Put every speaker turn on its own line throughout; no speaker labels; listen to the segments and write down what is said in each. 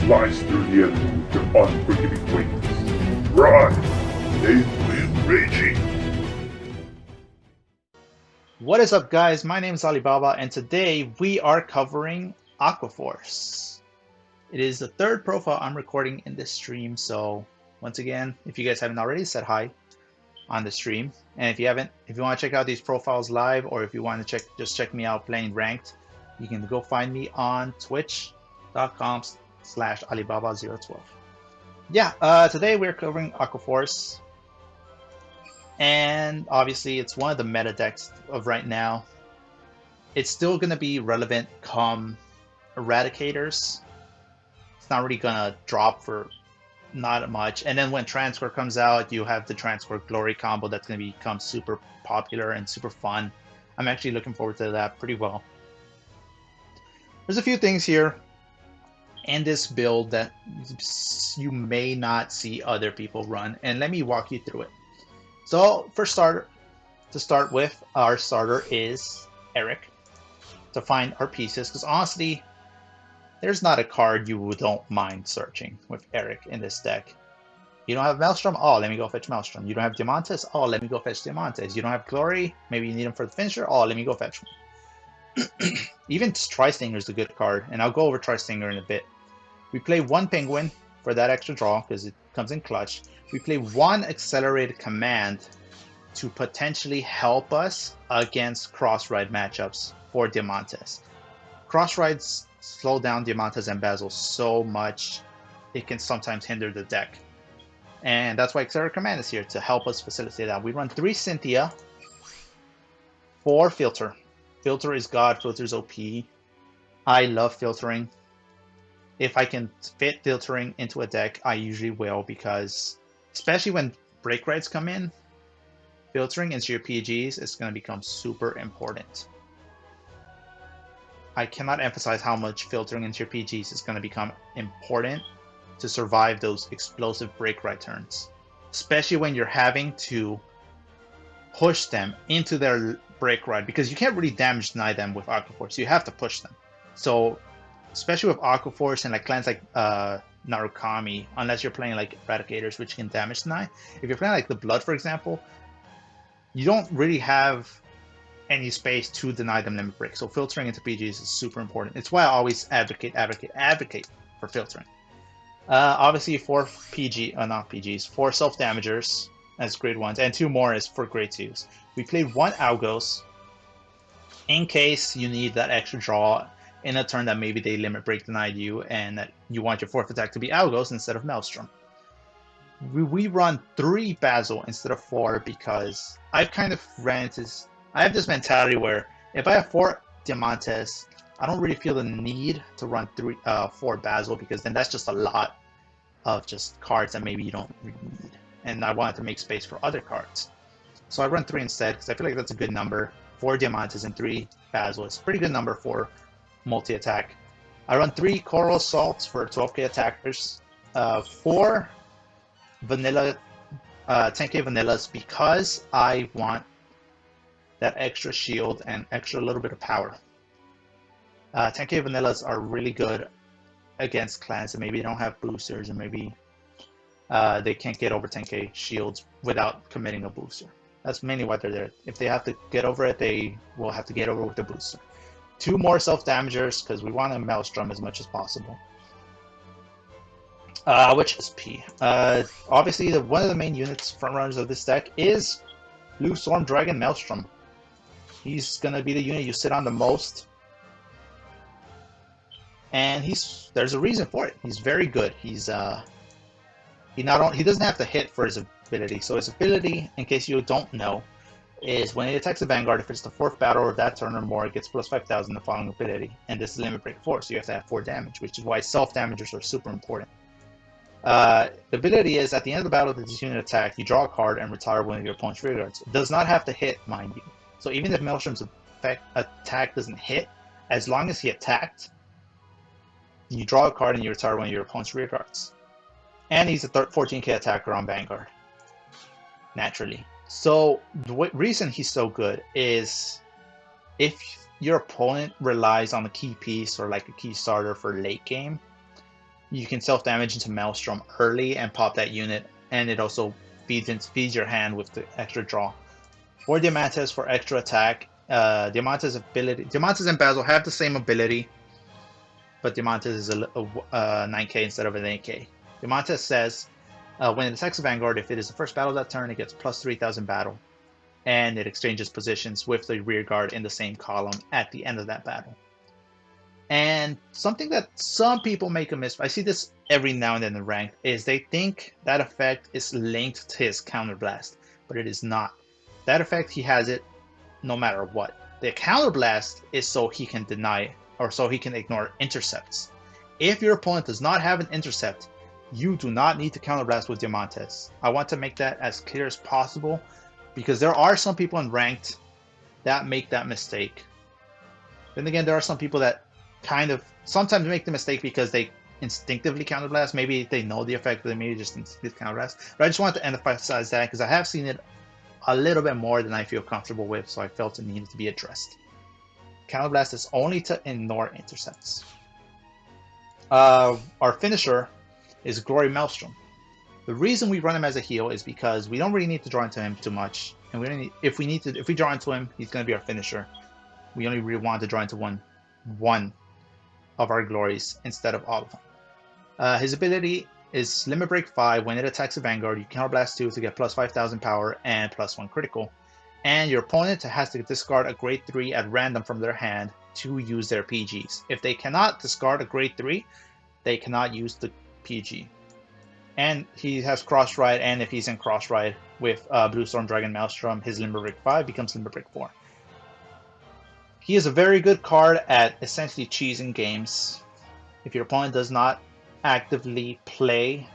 slice through the enemy with their unforgiving wings. Run! They will raging!
What is up, guys? My name is Alibaba, and today we are covering Aquaforce. It is the third profile I'm recording in this stream, so once again, if you guys haven't already, said hi on the stream. And if you haven't, if you want to check out these profiles live, or if you want to just check me out playing ranked, you can go find me on twitch.com/Alibaba012. Yeah, today we're covering Aquaforce. And obviously, it's one of the meta decks of right now. It's still going to be relevant come Eradicators. It's not really going to drop for not much. And then when Transfer comes out, you have the Transfer Glory combo that's going to become super popular and super fun. I'm actually looking forward to that pretty well. There's a few things here in this build that you may not see other people run. And let me walk you through it. So, to start with, our starter is Eric, to find our pieces, because honestly, there's not a card you don't mind searching with Eric in this deck. You don't have Maelstrom? Oh, let me go fetch Maelstrom. You don't have Diamantes? Oh, let me go fetch Diamantes. You don't have Glory? Maybe you need him for the finisher? Oh, let me go fetch one. Even Tri-Stinger is a good card, and I'll go over Tri-Stinger in a bit. We play one Penguin for that extra draw, because it comes in clutch. We play one Accelerated Command to potentially help us against cross-ride matchups for Diamantes. Cross-rides slow down Diamantes and Basil so much, it can sometimes hinder the deck. And that's why Accelerated Command is here, to help us facilitate that. We run 3 Cynthia, 4 Filter. Filter is God, Filter is OP. I love filtering. If I can fit filtering into a deck, I usually will, because especially when break rides come in, filtering into your PGs is going to become super important. I cannot emphasize how much filtering into your PGs is going to become important to survive those explosive break ride turns. Especially when you're having to push them into their break ride, because you can't really damage deny them with Aquaforce. You have to push them. So, especially with Aquaforce and like clans like Narukami, unless you're playing like Eradicators, which can damage deny. If you're playing like the Blood, for example, you don't really have any space to deny them limit break. So filtering into PGs is super important. It's why I always advocate for filtering. Obviously, 4 4 self-damagers as grade 1s, and 2 more is for grade 2s. We played 1 Algos in case you need that extra draw in a turn that maybe they limit break denied you, and that you want your 4th attack to be Algos instead of Maelstrom. We run 3 Basil instead of 4 because I've kind of ran into this. I have this mentality where if I have 4 Diamantes, I don't really feel the need to run 4 Basil, because then that's just a lot of just cards that maybe you don't really need. And I wanted to make space for other cards. So I run 3 instead, because I feel like that's a good number. 4 Diamantes and 3 Basil. It's a pretty good number for multi-attack. I run 3 Coral Assaults for 12k attackers. 4 vanilla 10k vanillas, because I want that extra shield and extra little bit of power. 10k vanillas are really good against clans that maybe don't have boosters, and maybe they can't get over 10k shields without committing a booster. That's mainly why they're there. If they have to get over it, they will have to get over with the booster. 2 more self-damagers, because we want to Maelstrom as much as possible. Which is P. Obviously, one of the main units, frontrunners of this deck, is Blue Storm Dragon Maelstrom. He's going to be the unit you sit on the most. And there's a reason for it. He's very good. He doesn't have to hit for his ability. So his ability, in case you don't know, is when it attacks a Vanguard, if it's the 4th battle of that turn or more, it gets plus 5,000 the following ability. And this is limit break 4, so you have to have 4 damage, which is why self-damagers are super important. The ability is, at the end of the battle that this unit attack, you draw a card and retire one of your opponent's rear guards. It does not have to hit, mind you. So even if Maelstrom's attack doesn't hit, as long as he attacked, you draw a card and you retire one of your opponent's rear guards. And he's a 14k attacker on Vanguard, naturally. So the reason he's so good is if your opponent relies on a key piece or like a key starter for late game, you can self-damage into Maelstrom early and pop that unit, and it also feeds your hand with the extra draw. For Diamantis for extra attack, Diamantis and Basil have the same ability, but Diamantis is a 9k instead of an 8k. Diamantis says, when it attacks a Vanguard, if it is the first battle that turn, it gets plus 3000 battle, and it exchanges positions with the rear guard in the same column at the end of that battle. And something that some people make a miss, I see this every now and then in ranked, is they think that effect is linked to his counterblast, but it is not. That effect, he has it no matter what. The counterblast is so he can deny, or so he can ignore intercepts. If your opponent does not have an intercept, you do not need to counterblast with Diamantis. I want to make that as clear as possible, because there are some people in ranked that make that mistake. Then again, there are some people that kind of sometimes make the mistake because they instinctively counterblast. Maybe they know the effect, but they maybe just instinctively counterblast. But I just wanted to emphasize that because I have seen it a little bit more than I feel comfortable with, so I felt it needed to be addressed. Counterblast is only to ignore intercepts. Our finisher is Glory Maelstrom. The reason we run him as a heal is because we don't really need to draw into him too much, and we don't need, if we draw into him, he's going to be our finisher. We only really want to draw into one of our glories instead of all of them. His ability is Limit Break 5. When it attacks a Vanguard, you counterblast 2 to get plus 5000 power and plus 1 critical. And your opponent has to discard a grade 3 at random from their hand to use their PGs. If they cannot discard a grade 3, they cannot use the PG. And he has Cross Ride, and if he's in Cross Ride with Blue Storm Dragon Maelstrom, his Limit Break 5 becomes Limit Break 4. He is a very good card at essentially cheesing games. If your opponent does not actively play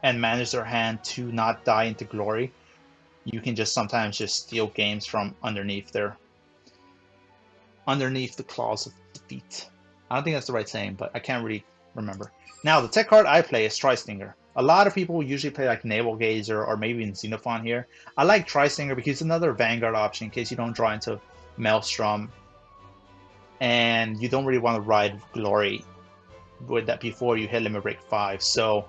and manage their hand to not die into glory, you can just sometimes just steal games from underneath the claws of defeat. I don't think that's the right saying, but I can't really remember. Now, the tech card I play is Tri-Stinger. A lot of people usually play like Naval Gazer or maybe in Xenophon here. I like Tri-Stinger because it's another Vanguard option in case you don't draw into Maelstrom and you don't really want to ride Glory with that before you hit Limit Break 5. So,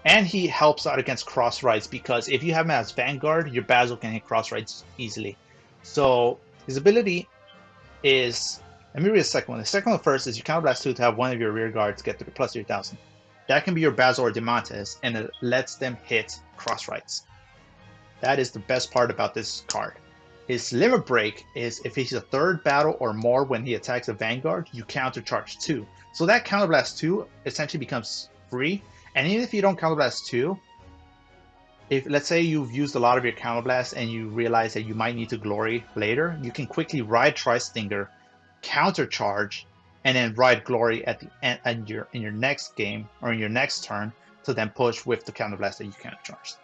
and he helps out against cross rides because if you have him as Vanguard, your Basil can hit cross rides easily. So his ability is, let me read the second one. The second one first is you counterblast 2 to have one of your rear guards get to plus 3000. That can be your Basil or Diamantis, and it lets them hit cross rides. That is the best part about this card. His Limit Break is if he's a third battle or more when he attacks a Vanguard, you countercharge 2. So that counterblast 2 essentially becomes free. And even if you don't counterblast 2, if let's say you've used a lot of your counterblast and you realize that you might need to glory later, you can quickly ride Tri-Stinger, countercharge, and then ride glory at the end in your next game or in your next turn to then push with the counterblast that you countercharged.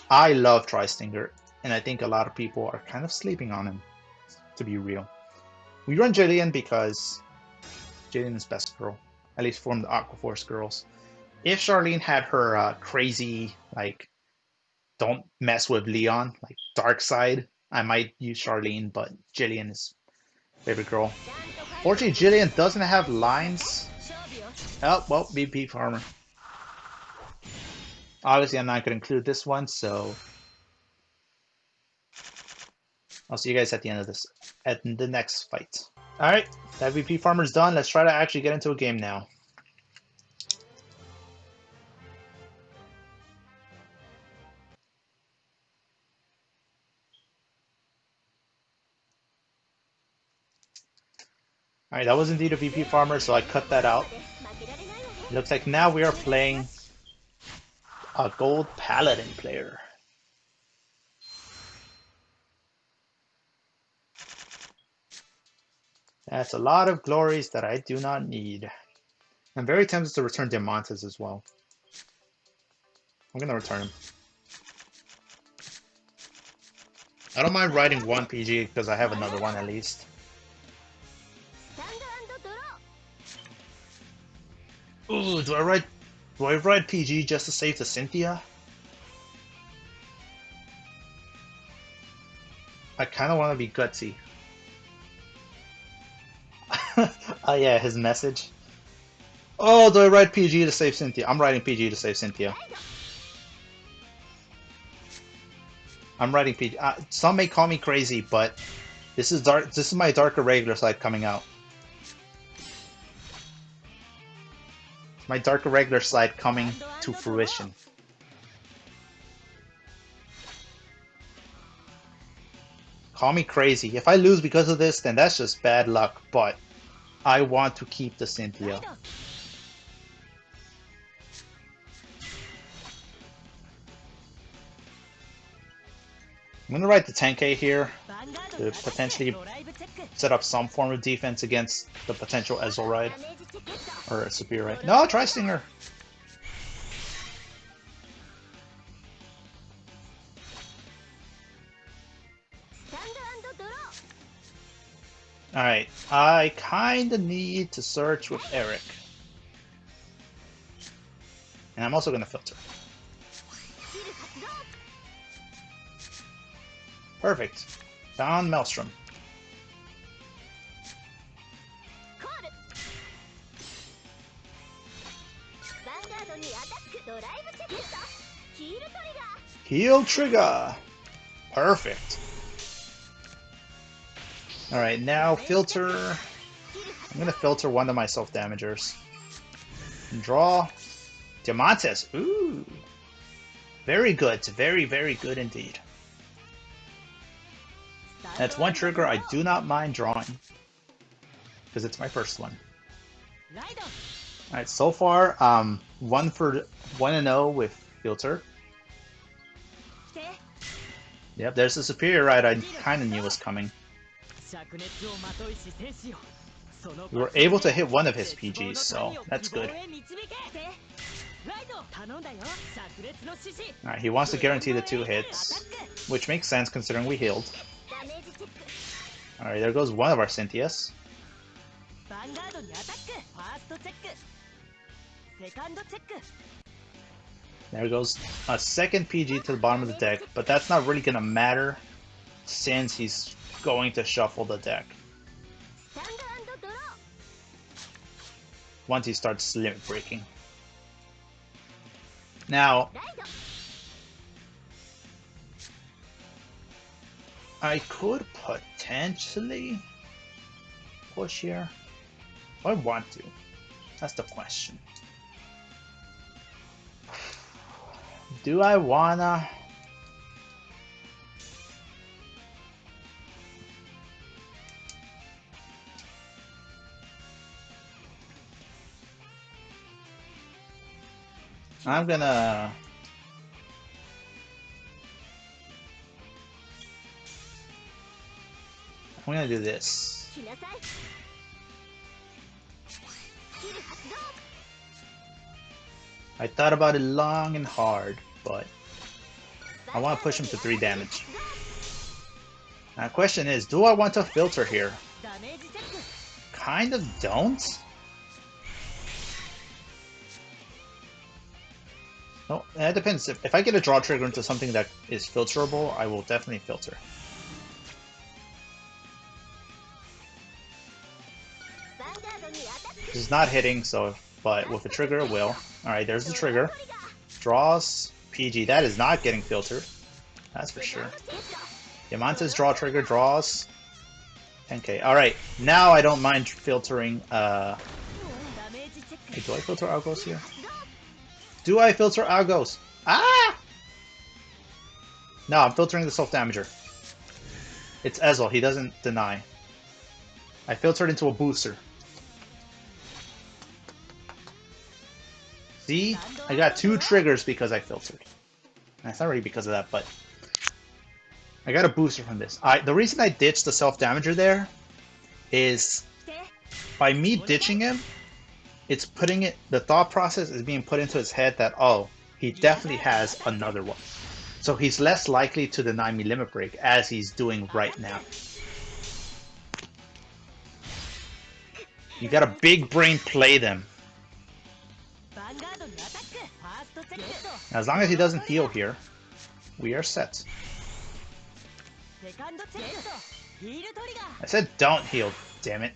I love Tri-Stinger, and I think a lot of people are kind of sleeping on him, to be real. We run Jillian because Jillian is best girl, at least from the Aquaforce girls. If Charlene had her crazy, like, don't mess with Leon, like dark side, I might use Charlene, but Jillian is favorite girl. Fortunately, Jillian doesn't have lines. Oh, well, BP Farmer. Obviously, I'm not going to include this one, so I'll see you guys at the end of this, at the next fight. Alright, that VP Farmer's done. Let's try to actually get into a game now. Alright, that was indeed a VP Farmer, so I cut that out. It looks like now we are playing a Gold Paladin player. That's a lot of glories that I do not need. I'm very tempted to return Diamantis as well. I'm gonna return him. I don't mind riding one PG because I have another one at least. Ooh, do I ride PG just to save the Cynthia? I kind of want to be gutsy. Oh yeah, his message. Oh, do I write PG to save Cynthia? I'm writing PG to save Cynthia. I'm writing PG. Some may call me crazy, but this is dark. This is my darker regular side coming out. My darker regular side coming to fruition. Call me crazy. If I lose because of this, then that's just bad luck. But I want to keep the Cynthia. I'm going to write the 10k here to potentially set up some form of defense against the potential Ezel ride. Or a Superior ride. No, try Stinger! Alright, I kinda need to search with Eric. And I'm also gonna filter. Perfect. Found Maelstrom. Heal trigger! Perfect. Alright, now filter. I'm gonna filter one of my self-damagers. Draw. Diamantes. Ooh. Very good. Very, very good indeed. That's one trigger I do not mind drawing. Because it's my first one. Alright, so far, 1-0 with filter. Yep, there's the Superior ride I kinda knew was coming. We were able to hit one of his PGs, so that's good. Alright, he wants to guarantee the 2 hits, which makes sense considering we healed. Alright, there goes one of our Cynthias. There goes a second PG to the bottom of the deck, but that's not really gonna matter since he's going to shuffle the deck once he starts limit breaking. Now, I could potentially push here. Do I want to? That's the question. Do I wanna? I'm gonna do this. I thought about it long and hard, but I want to push him to 3 damage. Now the question is, do I want to filter here? Kind of don't. No, that depends. If I get a draw trigger into something that is filterable, I will definitely filter. This is not hitting, so but with a trigger it will. Alright, there's the trigger. Draws PG. That is not getting filtered. That's for sure. Diamantes draw trigger, draws. 10k. Alright, now I don't mind filtering. Hey, do I filter Algos here? Do I filter Algos? Ah! No, I'm filtering the self-damager. It's Ezel, he doesn't deny. I filtered into a booster. See? I got 2 triggers because I filtered. That's not really because of that, but I got a booster from this. The reason I ditched the self-damager there is by me ditching him, it's putting it, the thought process is being put into his head that, oh, he definitely has another one. So he's less likely to deny me limit break as he's doing right now. You gotta big brain play them. Now, as long as he doesn't heal here, we are set. I said don't heal, damn it.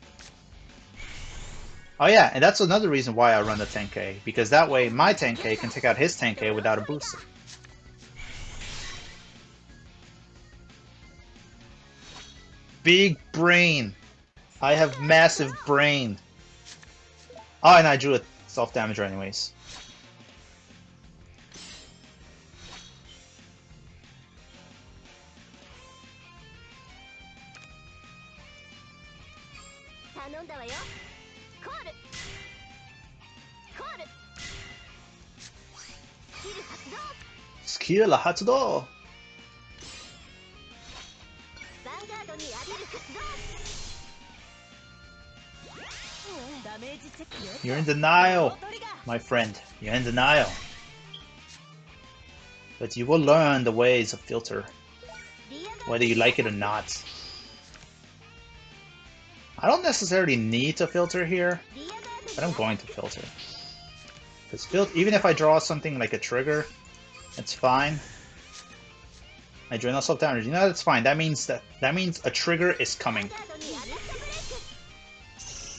Oh yeah, and that's another reason why I run the 10k, because that way my 10k can take out his 10k without a booster. Big brain! I have massive brain! Oh, and I drew a self-damager anyways. Skill Hatsudo! You're in denial, my friend. You're in denial. But you will learn the ways of filter, whether you like it or not. I don't necessarily need to filter here, but I'm going to filter. Because even if I draw something like a trigger, it's fine. I draw no self-damage. You know, that's fine. That means a trigger is coming.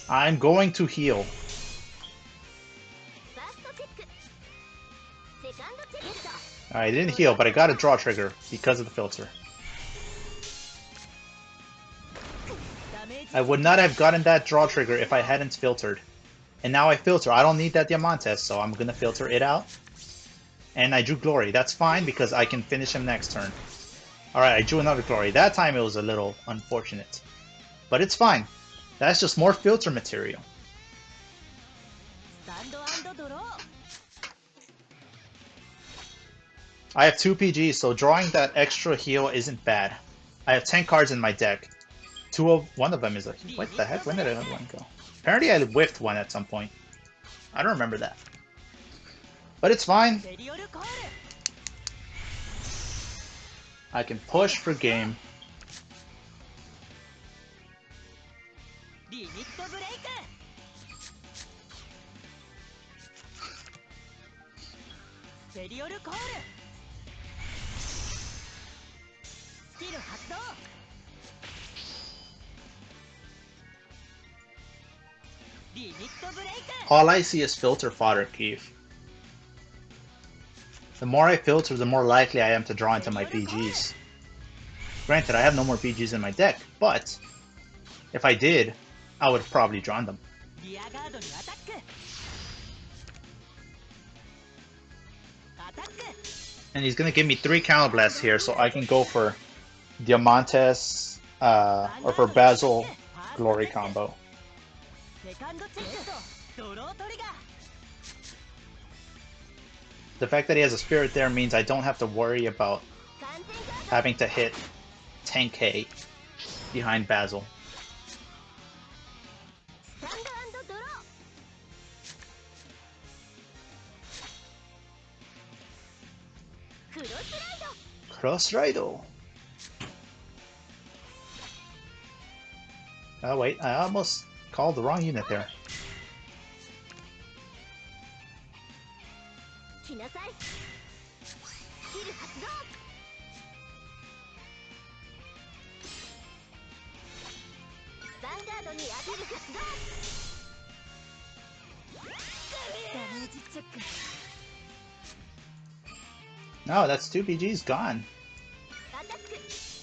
I'm going to heal. I didn't heal, but I got a draw trigger because of the filter. I would not have gotten that draw trigger if I hadn't filtered. And now I filter. I don't need that Diamantes, so I'm gonna filter it out. And I drew Glory. That's fine because I can finish him next turn. Alright, I drew another Glory. That time it was a little unfortunate. But it's fine. That's just more filter material. I have 2 PGs, so drawing that extra heal isn't bad. I have 10 cards in my deck. One of them is a... What the heck? When did another one go? Apparently I whiffed one at some point. I don't remember that. But it's fine. I can push for game. All I see is filter fodder, Keith. The more I filter, the more likely I am to draw into my PGs. Granted, I have no more PGs in my deck, but if I did, I would have probably drawn them. And he's gonna give me 3 Counterblasts here, so I can go for Diamantes or for Basil Glory combo. The fact that he has a spirit there means I don't have to worry about having to hit 10k behind Basil. Cross Rido. Oh wait, I almost called the wrong unit there. No, that's 2 PGs gone.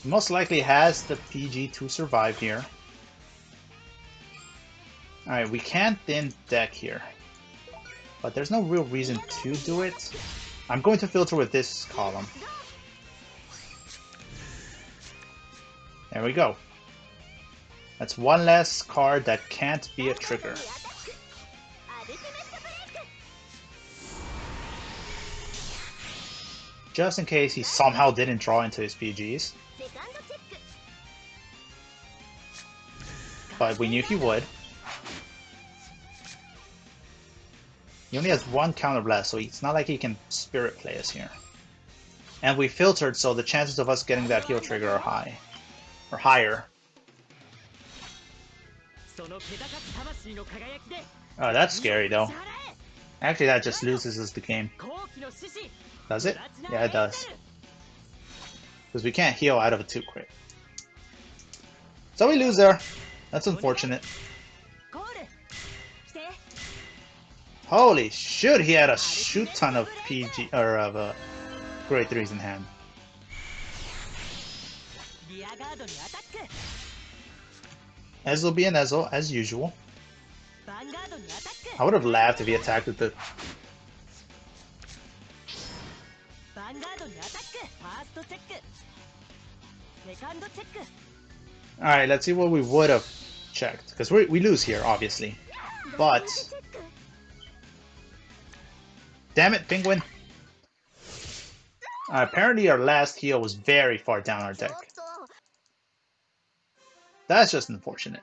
Most likely has the PG to survive here. Alright, we can thin deck here. But there's no real reason to do it. I'm going to filter with this column. There we go. That's one less card that can't be a trigger. Just in case he somehow didn't draw into his PGs. But we knew he would. He only has 1 Counterblast, so it's not like he can Spirit play us here. And we filtered, so the chances of us getting that heal trigger are high. Or higher. Oh, that's scary though. Actually, that just loses us the game. Does it? Yeah, it does. Because we can't heal out of a 2 crit. So we lose there. That's unfortunate. Holy shoot, he had a shoot ton of PG or of grade 3s in hand. Ez will be an Ezo, as usual. I would have laughed if he attacked with the... Alright, let's see what we would have checked. Because we lose here, obviously. But... Damn it, Penguin! Apparently our last heal was very far down our deck. That's just unfortunate.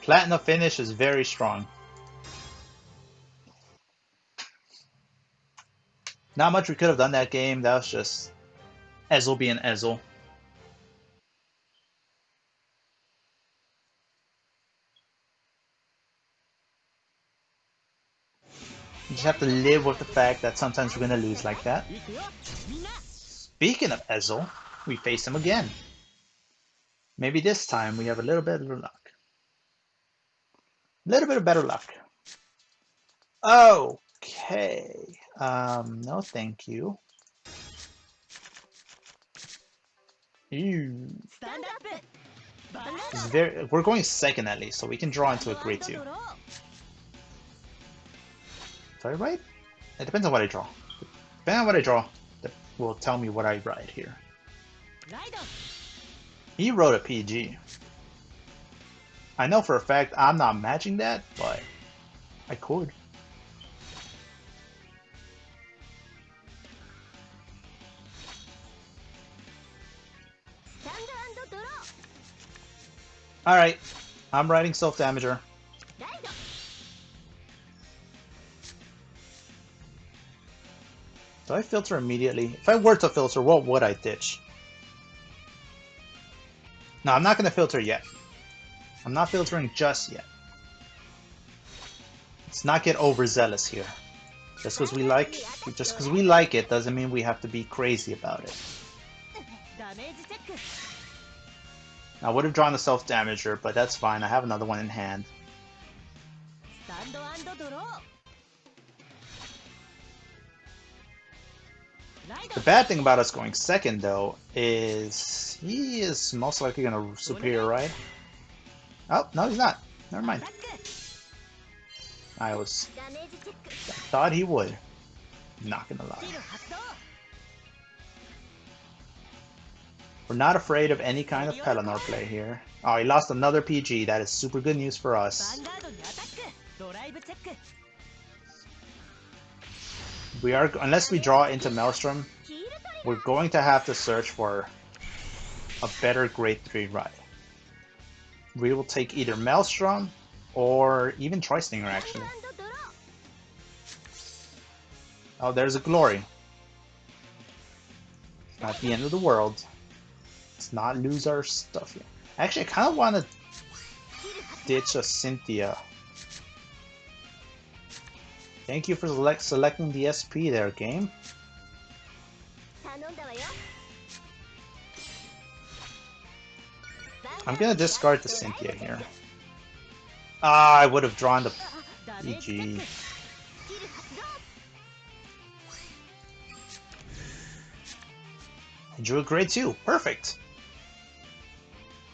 Platinum finish is very strong. Not much we could have done that game. That was just Ezel being Ezel. You just have to live with the fact that sometimes we're going to lose like that. Speaking of Ezel, we face him again. Maybe this time we have a little bit of luck. A little bit of better luck. Okay. No thank you. Ew. We're going second at least, so we can draw into a grade 2. Is that right? It depends on what I draw. Depending on what I draw, that will tell me what I write here. He wrote a PG. I know for a fact I'm not matching that, but I could. Alright, I'm writing self-damager. Do I filter immediately? If I were to filter, what would I ditch? No, I'm not going to filter yet. I'm not filtering just yet. Let's not get overzealous here. Just because we like it doesn't mean we have to be crazy about it. I would have drawn the self-damager, but that's fine. I have another one in hand. The bad thing about us going second, though, is he is most likely going to superior ride. Oh, no, he's not. Never mind. I thought he would. Not gonna lie. We're not afraid of any kind of Pelennor play here. Oh, he lost another PG. That is super good news for us. We are, unless we draw into Maelstrom, we're going to have to search for a better grade 3 ride. We will take either Maelstrom or even Tri-Stinger, actually. Oh, there's a Glory. Not the end of the world. Let's not lose our stuff here. Actually, I kind of want to ditch a Cynthia. Thank you for selecting the SP there, game. I'm gonna discard the Cynthia here. Ah, I would have drawn the PG. I drew a grade 2. Perfect.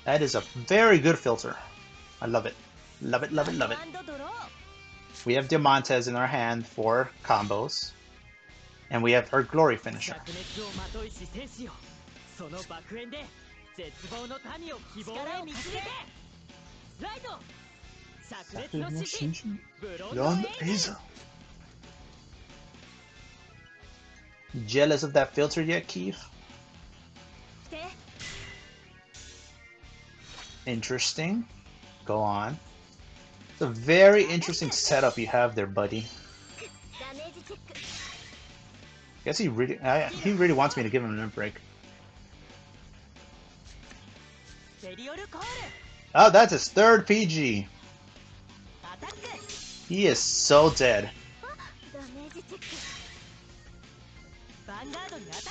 That is a very good filter. I love it. Love it, love it, love it. We have Diamantes in our hand for combos. And we have her Glory Finisher. Jealous of that filter yet, Keith? Interesting. Go on. It's a very interesting setup you have there, buddy. Guess he really wants me to give him an break. Oh, that's his third PG. He is so dead.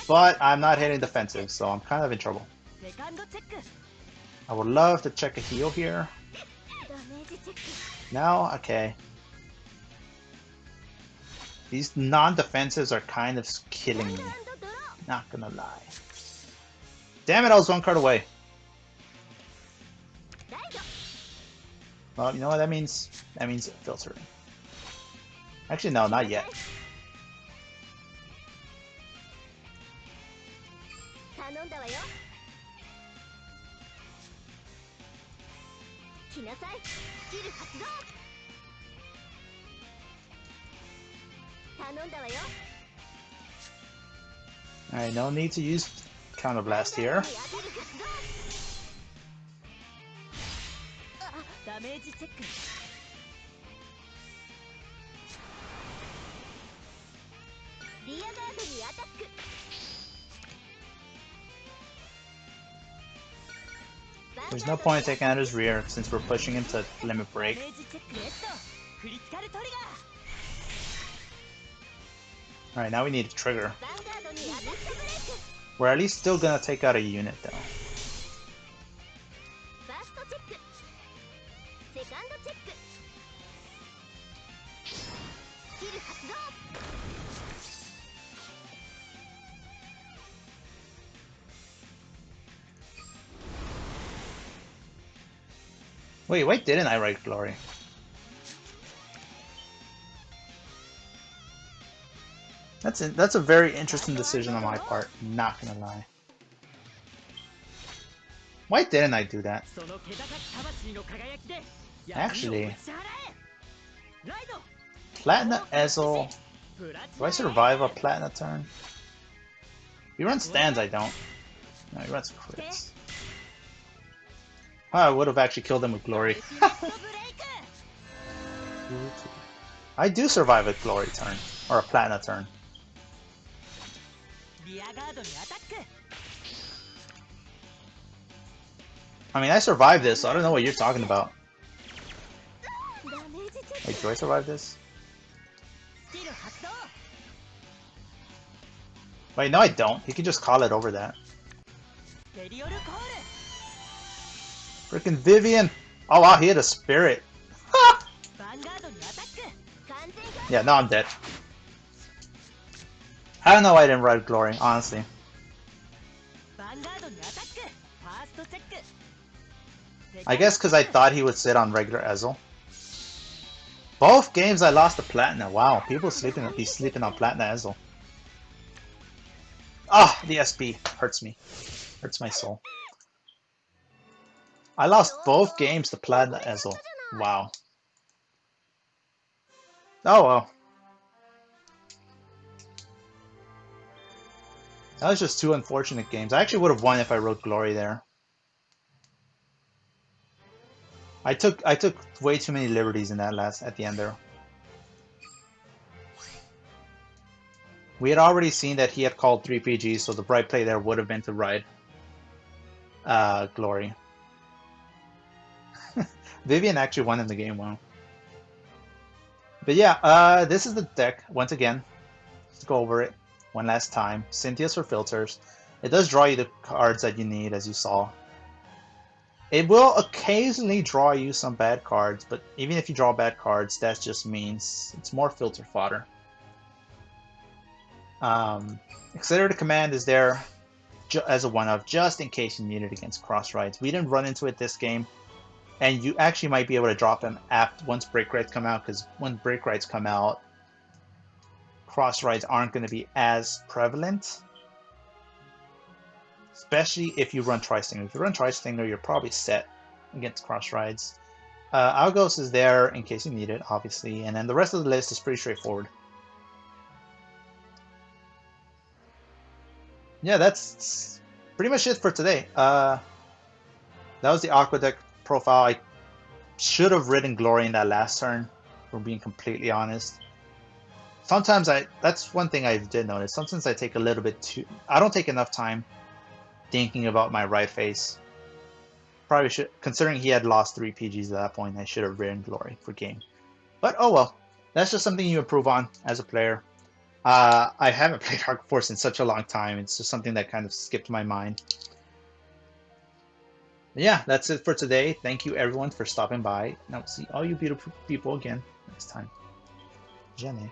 But I'm not hitting defensive, so I'm kind of in trouble. I would love to check a heal here. No? Okay. These non-defensives are kind of killing me. Not gonna lie. Damn it, I was one card away. Well, you know what that means? That means filtering. Actually, no, not yet. Alright, no need to use Counter Blast here. There's no point in taking out his rear since we're pushing him to limit break. Alright, now we need a trigger. We're at least still gonna take out a unit though. Wait, didn't I write Glory? That's a very interesting decision on my part, not gonna lie. Why didn't I do that? Actually, Platina Ezel. Do I survive a Platina turn? If he runs stands, I don't. No, he runs crits. Oh, I would have actually killed him with Glory. I do survive a Glory turn, or a Platina turn. I mean, I survived this, so I don't know what you're talking about. Wait, do I survive this? Wait, no I don't. He can just call it over that. Frickin' Vivian! Oh wow, he had a spirit. Yeah, now I'm dead. I don't know why I didn't write Glory, honestly. I guess because I thought he would sit on regular Ezel. Both games I lost to Platina. Wow, people be sleeping on Platina Ezel. Ah, oh, the SP hurts me. Hurts my soul. I lost both games to Platina Ezel. Wow. Oh well. That was just two unfortunate games. I actually would have won if I wrote Glory there. I took way too many liberties in that at the end there. We had already seen that he had called 3 PGs, so the right play there would have been to ride Glory. Vivian actually won in the game, wow. But yeah, this is the deck, once again. Let's go over it one last time. Cynthia's for filters. It does draw you the cards that you need, as you saw. It will occasionally draw you some bad cards, but even if you draw bad cards, that just means it's more filter fodder. Accelerated Command is there as a one-off, just in case you need it against cross rides. We didn't run into it this game, and you actually might be able to drop them once break rides come out, because when break rides come out, cross rides aren't going to be as prevalent. Especially if you run Tri-Stinger. If you run Tri-Stinger, you're probably set against cross rides. Algos is there in case you need it, obviously, and then the rest of the list is pretty straightforward. Yeah, that's pretty much it for today. That was the Aqua deck profile. I should have written Glory in that last turn, for being completely honest. Sometimes that's one thing I did notice. Sometimes I take a little bit too... I don't take enough time thinking about my right face. Probably should, considering he had lost 3 PGs at that point, I should have written Glory for game. But oh well, that's just something you improve on as a player. I haven't played Dark Force in such a long time. It's just something that kind of skipped my mind. Yeah, that's it for today. Thank you everyone for stopping by. And I'll see all you beautiful people again next time. Jenny.